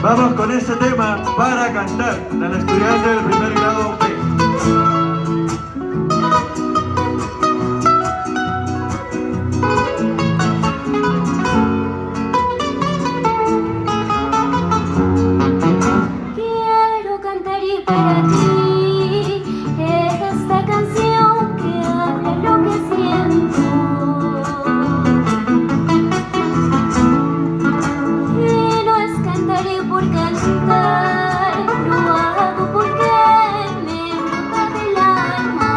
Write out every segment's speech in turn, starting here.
Vamos con ese tema para cantar del estudiante del primer grado B. Quiero cantar y para ti esta canción que habla lo que siento. Y no es cantar por cantar, lo hago porque me brota del alma.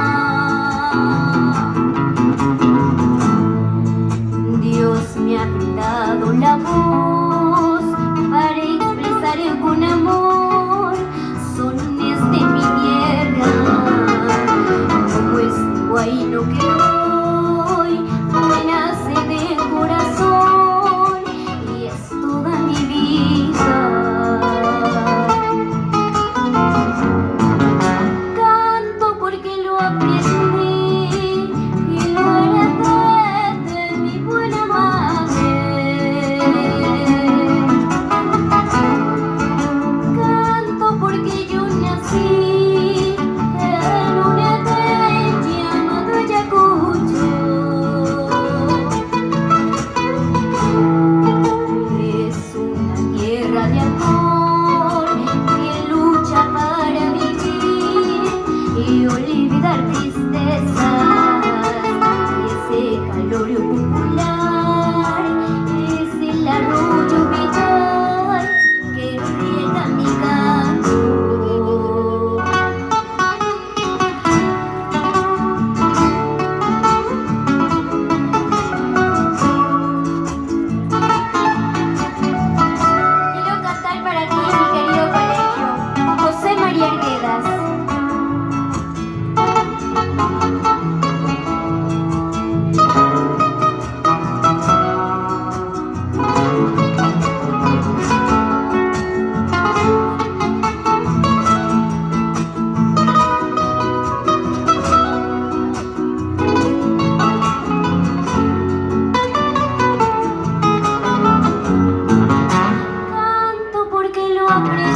Dios me ha brindado la voz para expresar con amor sones de mi tierra, como este guayno que hoy me nace de corazón y es toda mi vida. Canto porque lo aprendí y lo heredé de mi buena madre. Canto porque yo nací en una aldea llamada Ayacucho. Es una tierra de amor que lucha para vivir y olvidar tristezas. Y ese calor popular es el arroyo vital que riega mi canto. Quiero cantar para ti, mi querido colegio, José María Arguedas. Canto porque lo aprendí